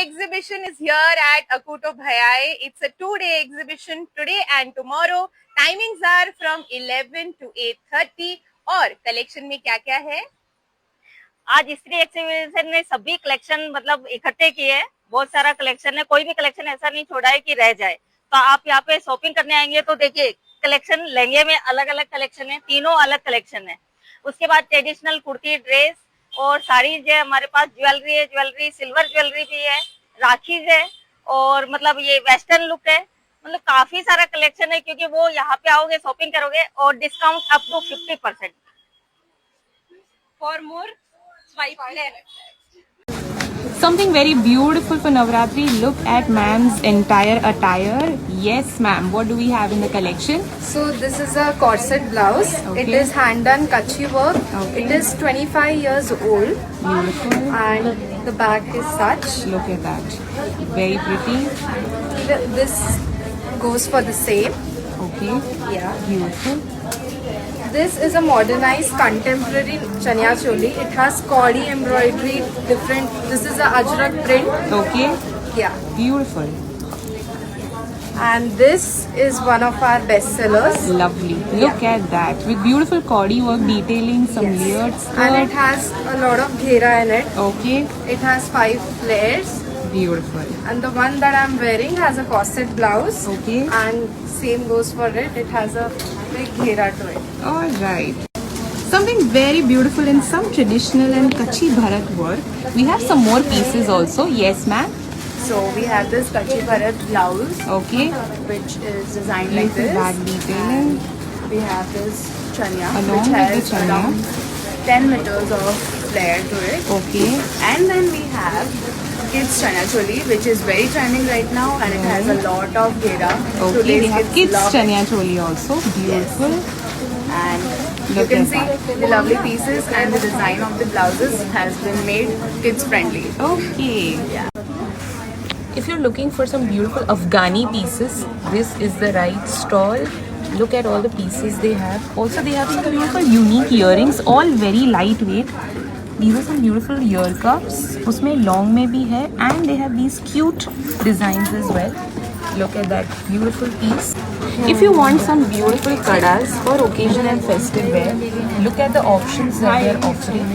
exhibition is here at Akuto Bhayai. It's a 2-day exhibition today and tomorrow. Timings are from 11 to 8:30. और collection में क्या क्या है? आज स्त्री एक्सिबिशन ने सभी कलेक्शन मतलब इकट्ठे किए हैं। बहुत सारा कलेक्शन है, कोई भी कलेक्शन ऐसा नहीं छोड़ा है कि रह जाए। तो आप यहाँ पे शॉपिंग करने आएंगे तो देखिए कलेक्शन, लहंगे में अलग अलग कलेक्शन है, तीनों अलग कलेक्शन है। उसके बाद ट्रेडिशनल कुर्ती, ड्रेस और साड़ी जो हमारे पास, ज्वेलरी है, ज्वेलरी सिल्वर ज्वेलरी भी है, राखीज है और मतलब ये वेस्टर्न लुक है। मतलब काफी सारा कलेक्शन है क्योंकि वो यहाँ पे आओगे, शॉपिंग करोगे और discount up to 50%। For more, swipe left. Something very beautiful for Navratri. Look at ma'am's entire attire. Yes, ma'am. What do we have in the collection? So this is a corset blouse. Okay. It is hand done kachi work. Okay. It is 25 years old. Beautiful. And the back is such. Look at that. Very pretty. This goes for the same. Okay. Yeah. Beautiful. This is a modernized contemporary chanya choli. It has kaudi embroidery, different. This is a ajrak print. Okay. Yeah. Beautiful. And this is one of our best sellers. Lovely. Look at that. With beautiful kaudi work detailing, some layered skirt. And it has a lot of ghera in it. Okay. It has 5 layers. Beautiful. And the one that I'm wearing has a corset blouse. Okay. And same goes for it. It has a big ghera to it. All right. Something very beautiful in some traditional and Kachi Bharat work. We have some more pieces also. Yes, ma'am. So we have this Kachi Bharat blouse, Okay. which is designed like Beautiful this. back detailing. We have this chanya, Along which with the has chanya. around 10 meters of flare to it. Okay. And then we have kids chanya choli, which is very trending right now, and it has a lot of ghera. Okay. Today's We have kids love it. chanya choli also. Beautiful. And you Look can at see that. the lovely pieces and the design of the blouses has been made kids friendly. Okay. If you're looking for some beautiful Afghani pieces, this is the right stall. Look at all the pieces they have. Also, they have some beautiful unique earrings, all very lightweight. These are some beautiful ear cuffs. उसमें long में भी है, and they have these cute designs as well. Look at that beautiful piece. If you want some beautiful kadas for occasion and festive wear, look at the options that they are offering.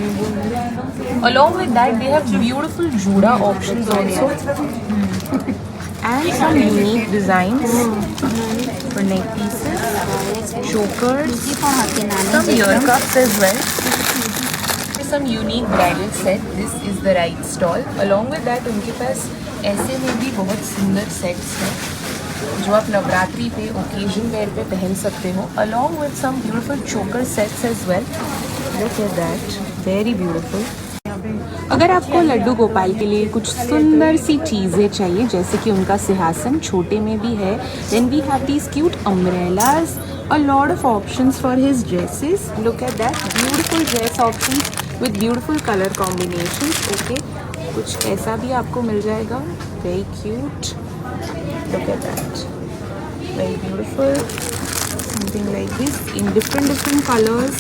Along with that, they have beautiful juda options also. And some unique designs for neck pieces, chokers, some ear cuffs as well. Some unique bridal set. This is the right stall. Along with that, उनके पास ऐसे में भी बहुत सुंदर sets हैं जो आप नवरात्रि पे ओकेजन वेयर पे पहन सकते हो. Along with some beautiful choker sets as well. Look at that. Very beautiful. अगर आपको लड्डू गोपाल के लिए कुछ सुंदर सी चीज़ें चाहिए, जैसे कि उनका सिंहासन छोटे में भी है, then we have these cute umbrellas, a lot of options for his dresses. Look at that, beautiful dress options with beautiful color combinations. Okay, कुछ ऐसा भी आपको मिल जाएगा. Very cute. Look at that. Very beautiful. Something like this in different colors.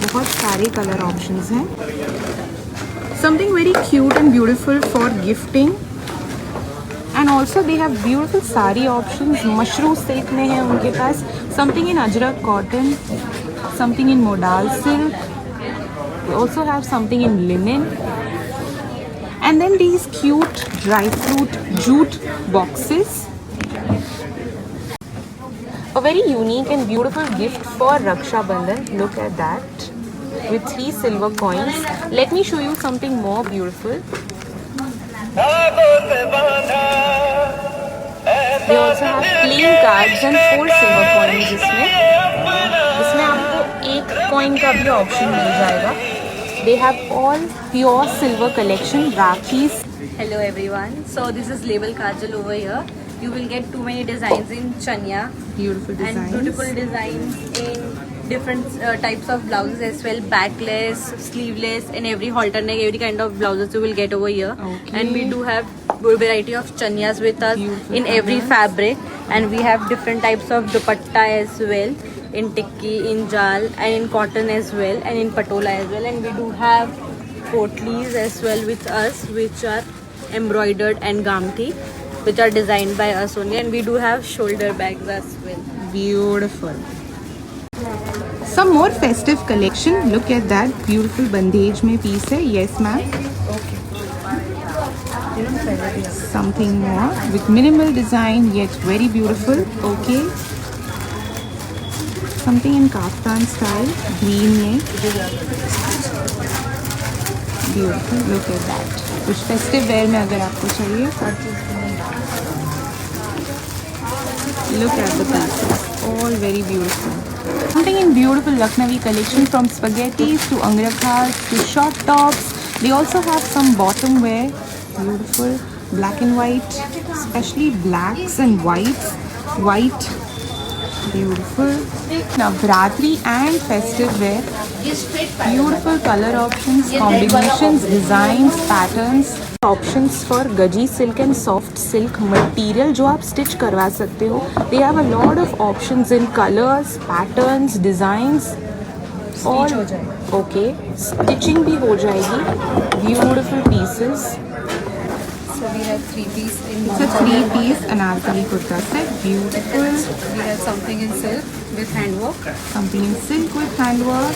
बहुत सारे color options हैं. Something very cute and beautiful for gifting. And also they have beautiful sari options. Mushroom silk में है उनके पास. Something in ajrak cotton. Something in modal silk. They also have something in linen. And then these cute dry fruit jute boxes. A very unique and beautiful gift for Raksha Bandhan. Look at that. With 3 silver coins. Let me show you something more beautiful. They also have plain cards and 4 silver coins इसमें आपको 1 coin का भी option मिल जाएगा. They have all pure silver collection, Rakhis. Hello everyone. So this is Label Kajal over here. You will get too many designs in chanya. Beautiful designs. And beautiful designs in different types of blouses as well. Backless, sleeveless, and every halter neck, every kind of blouses you will get over here. Okay. And we do have a variety of chanyas with us Beautiful in every fabric. And we have different types of dupatta as well. In tikki, in jal, and in cotton as well, and in patola as well. And we do have potlis as well with us, which are embroidered and gamti, which are designed by us only, and we do have shoulder bags as well. Beautiful. Some more festive collection. Look at that beautiful bandage में piece है. Yes, ma'am. Something more with minimal design yet very beautiful. Okay. Something in kaftan style. Green में. Beautiful. Look at that. कुछ festive wear में अगर आपको चाहिए. Look at the pieces. All very beautiful. Something in beautiful Lucknowi collection, from spaghettis to angrakhas to short tops. They also have some bottom wear. Beautiful. Black and white. Especially blacks and whites. White. Beautiful. Navratri and festive wear. Beautiful color options, combinations, designs, patterns. Options for gaji silk and soft silk material जो आप stitch करवा सकते हो. They have a lot of options in colors, patterns, designs. All okay. Stitching भी हो जाएगी. Beautiful pieces. So we have 3-piece in It's a 3-piece anarkali kurta set. Beautiful. We have something in silk with handwork. Something in silk with handwork.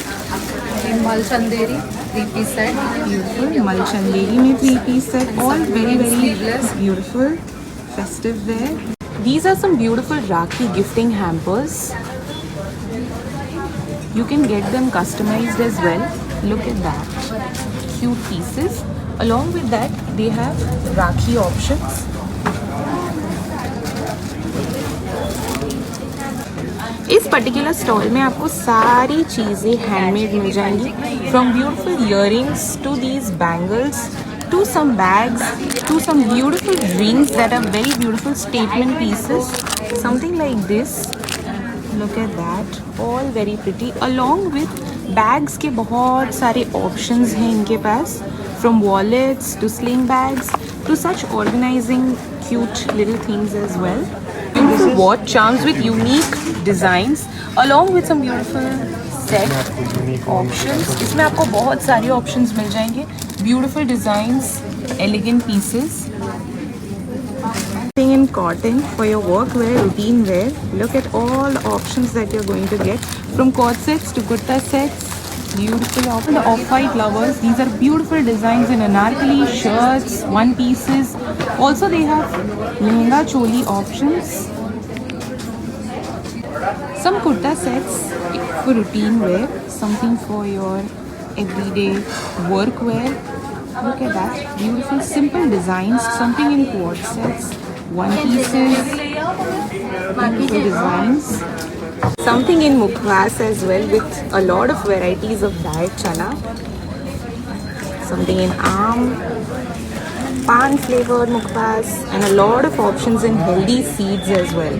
In Mal Chanderi, 3-piece set. Beautiful. Mal Chanderi में 3-piece set. All very sleeveless. beautiful. Festive wear. These are some beautiful Rakhi gifting hampers. You can get them customized as well. Look at that. Cute pieces. Along with that, they have Rakhi options. इस particular stall में आपको सारी चीज़ें handmade मिल जाएंगी. From beautiful earrings to these bangles to some bags to some beautiful rings that are very beautiful statement pieces. Something like this. Look at that. All very pretty. Along with bags के बहुत सारे options हैं इनके पास. From wallets to sling bags to such organizing cute little things as well. Beautiful watch charms with unique designs along with some beautiful set options. इसमें आपको बहुत सारे options मिल जाएंगे. Beautiful designs, elegant pieces. In cotton for your work wear, routine wear. Look at all the options that you're going to get, from cord sets to kurta sets. Beautiful option. The off-white lovers. These are beautiful designs in anarkali, shirts, one pieces. Also they have lehenga choli options. Some kurta sets for routine wear. Something for your everyday work wear. Look at that. Beautiful simple designs. Something in quad sets. One pieces. Beautiful designs. Something in mukhwas as well with a lot of varieties of dyed chana. Something in aam, pan flavored mukhwas, and a lot of options in healthy seeds as well.